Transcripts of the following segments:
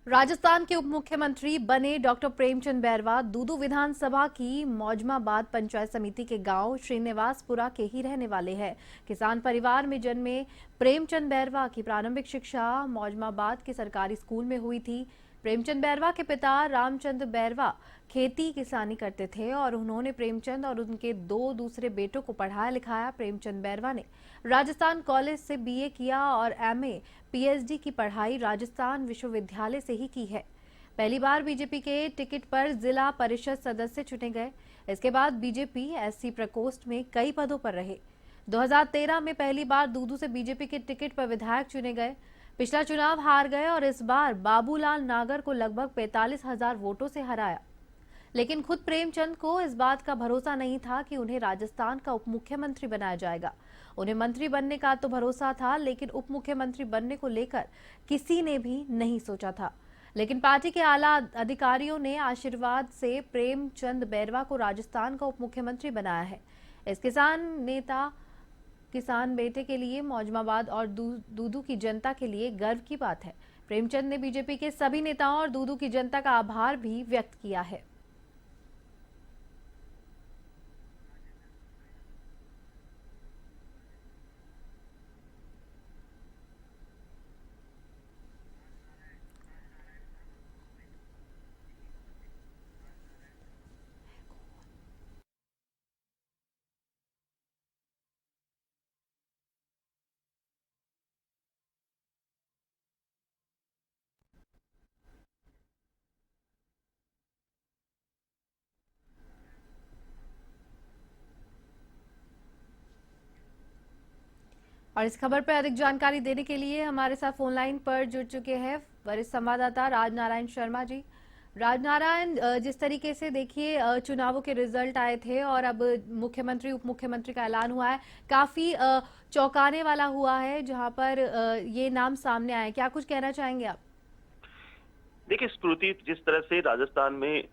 राजस्थान के उप मुख्यमंत्री बने डॉक्टर प्रेमचंद बैरवा दूदू विधानसभा की मौजमाबाद पंचायत समिति के गांव श्रीनिवासपुरा के ही रहने वाले हैं। किसान परिवार में जन्मे प्रेमचंद बैरवा की प्रारंभिक शिक्षा मौजमाबाद के सरकारी स्कूल में हुई थी। प्रेमचंद बैरवा के पिता रामचंद बैरवा खेती किसानी करते थे और उन्होंने प्रेमचंद और उनके दो दूसरे बेटों को पढ़ाया लिखाया। प्रेमचंद बैरवा ने राजस्थान कॉलेज से बीए किया और एमए पीएचडी की पढ़ाई राजस्थान विश्वविद्यालय से ही की है। पहली बार बीजेपी के टिकट पर जिला परिषद सदस्य चुने गए। इसके बाद बीजेपी एससी प्रकोष्ठ में कई पदों पर रहे। 2013 में पहली बार दूदू से बीजेपी के टिकट पर विधायक चुने गए। पिछला चुनाव हार गए और इस बार बाबूलाल नागर को लगभग 45,000 वोटों से हराया। लेकिन खुद प्रेमचंद को इस बात का भरोसा नहीं था कि उन्हें राजस्थान का उप मुख्यमंत्री बनाया जाएगा। उन्हें मंत्री बनने का तो भरोसा था, लेकिन उप मुख्यमंत्री बनने को लेकर किसी ने भी नहीं सोचा था। लेकिन पार्टी के आला अधिकारियों ने आशीर्वाद से प्रेमचंद बैरवा को राजस्थान का उप मुख्यमंत्री बनाया है। इस किसान बेटे के लिए मौजमाबाद और दूदू की जनता के लिए गर्व की बात है। प्रेमचंद ने बीजेपी के सभी नेताओं और दूदू की जनता का आभार भी व्यक्त किया है। और इस खबर पर अधिक जानकारी देने के लिए हमारे साथ फोन लाइन पर जुड़ चुके हैं वरिष्ठ संवाददाता राजनारायण शर्मा जी। राजनारायण, जिस तरीके से देखिए चुनावों के रिजल्ट आए थे और अब मुख्यमंत्री उप मुख्यमंत्री का ऐलान हुआ है, काफी चौंकाने वाला हुआ है जहां पर ये नाम सामने आए, क्या कुछ कहना चाहेंगे आप? देखिए स्मृति, जिस तरह से राजस्थान में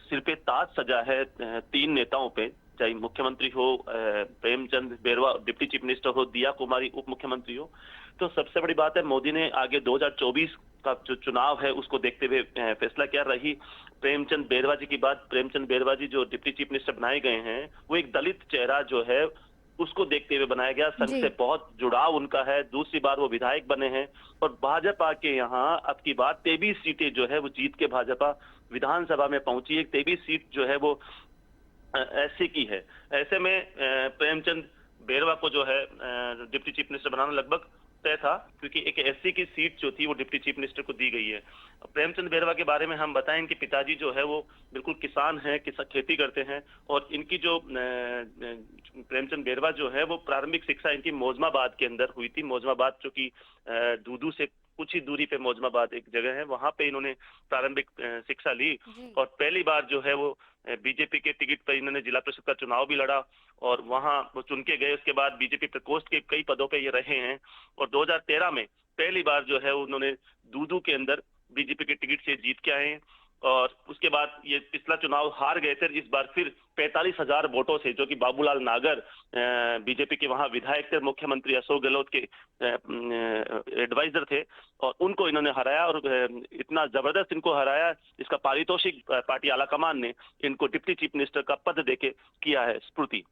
सिर पे ताज सजा है तीन नेताओं पे, चाहे मुख्यमंत्री हो Premchand Bairwa, deputy chief minister हो दिया कुमारी, उप मुख्यमंत्री हो, तो सबसे बड़ी बात है मोदी ने आगे 2024 का जो चुनाव है उसको देखते हुए फैसला किया। रही प्रेमचंद बैरवा जी की बात, प्रेमचंद बैरवा जी जो डिप्टी चीफ मिनिस्टर बनाए गए हैं वो एक दलित चेहरा जो है उसको देखते हुए बनाया गया। संघ से बहुत जुड़ाव उनका है। दूसरी बार वो विधायक बने हैं और भाजपा के यहाँ अब की बार 23 सीटें जो है वो जीत के भाजपा विधानसभा में पहुंची। एक 23 सीट जो है वो एससी की है। ऐसे में प्रेमचंद बैरवा को जो है डिप्टी चीफ मिनिस्टर बनाना लगभग तय था, क्योंकि एक एससी की सीट जो थी वो डिप्टी चीफ मिनिस्टर को दी गई है। प्रेमचंद बैरवा के बारे में हम बताएं, इनके पिताजी जो है वो बिल्कुल किसान हैं, खेती करते हैं और इनकी जो प्रेमचंद बैरवा जो है वो प्रारंभिक शिक्षा इनकी मौजमाबाद के अंदर हुई थी। मौजमाबाद जो कि दूदू से कुछ ही दूरी पे मौजमाबाद एक जगह है, वहां पे इन्होंने प्रारंभिक शिक्षा ली और पहली बार जो है वो बीजेपी के टिकट पर इन्होंने जिला परिषद का चुनाव भी लड़ा और वहां वो चुन के गए। उसके बाद बीजेपी प्रकोष्ठ के कई पदों पे ये रहे हैं और 2013 में पहली बार जो है उन्होंने दूदू के अंदर बीजेपी के टिकट से जीत के आए हैं और उसके बाद ये पिछला चुनाव हार गए थे। इस बार फिर 45,000 वोटों से, जो कि बाबूलाल नागर बीजेपी के वहां विधायक थे, मुख्यमंत्री अशोक गहलोत के एडवाइजर थे, और उनको इन्होंने हराया और इतना जबरदस्त इनको हराया, इसका पारितोषिक पार्टी आलाकमान ने इनको डिप्टी चीफ मिनिस्टर का पद देके किया है। स्मृति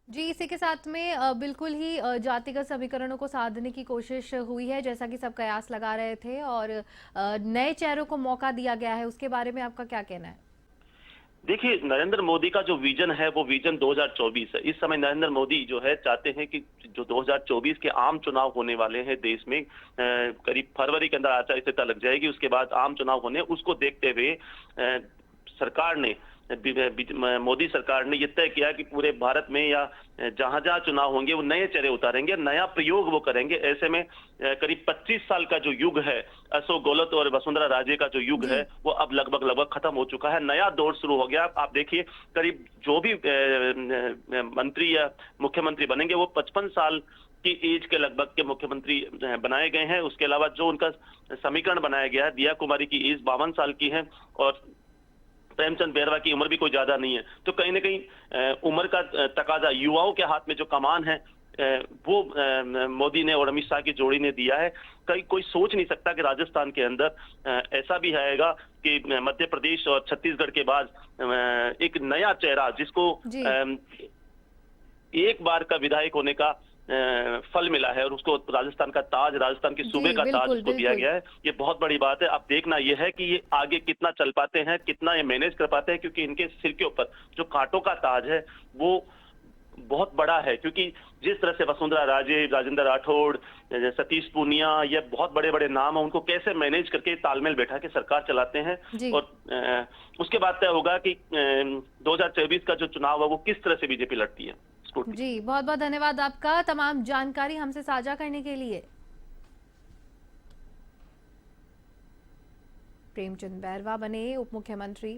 जी, इसी के साथ में बिल्कुल ही जातिगत समीकरणों को साधने की कोशिश हुई है, जैसा कि सब कयास लगा रहे थे, और नए चेहरों को मौका दिया गया है। उसके बारे में आपका क्या कहना है? देखिए, नरेंद्र मोदी का जो विजन है वो विजन 2024 है। इस समय नरेंद्र मोदी जो है चाहते हैं कि जो 2024 के आम चुनाव होने वाले हैं देश में, करीब फरवरी के अंदर आचार संहिता लग जाएगी, उसके बाद आम चुनाव होने, उसको देखते हुए सरकार ने, मोदी सरकार ने यह तय किया कि पूरे भारत में या जहां जहां चुनाव होंगे वो नए चेहरे उतारेंगे, नया प्रयोग वो करेंगे। ऐसे में करीब 25 साल का जो युग है अशोक गहलोत और वसुंधरा राजे का जो युग है वो अब लगभग खत्म हो चुका है। नया दौर शुरू हो गया। आप देखिए, करीब जो भी मंत्री या मुख्यमंत्री बनेंगे वो 55 साल की एज के लगभग के मुख्यमंत्री बनाए गए हैं। उसके अलावा जो उनका समीकरण बनाया गया है, दिया कुमारी की एज 52 साल की है और प्रेमचंद बैरवा की उम्र भी कोई ज्यादा नहीं है, तो कहीं ना कहीं उम्र का तकाजा, युवाओं के हाथ में जो कमान है वो मोदी ने और अमित शाह की जोड़ी ने दिया है। कोई सोच नहीं सकता कि राजस्थान के अंदर ऐसा भी आएगा कि मध्य प्रदेश और छत्तीसगढ़ के बाद एक नया चेहरा जिसको जी एक बार का विधायक होने का फल मिला है और उसको राजस्थान का ताज, राजस्थान के सूबे जी का ताज बिल्कुल उसको दिया बिल्कुल। गया है। ये बहुत बड़ी बात है। अब देखना ये है कि ये आगे कितना चल पाते हैं, कितना ये मैनेज कर पाते हैं, क्योंकि इनके सिर के ऊपर जो कांटों का ताज है वो बहुत बड़ा है। क्योंकि जिस तरह से वसुंधरा राजे, राजेंद्र राठौड़, सतीश पूनिया, ये बहुत बड़े बड़े नाम है, उनको कैसे मैनेज करके तालमेल बैठा के सरकार चलाते हैं। जी और उसके बाद तय होगा कि 2024 का जो चुनाव है वो किस तरह से बीजेपी लड़ती है। स्कूटी। जी, बहुत बहुत धन्यवाद आपका तमाम जानकारी हमसे साझा करने के लिए। प्रेमचंद बैरवा बने उप मुख्यमंत्री।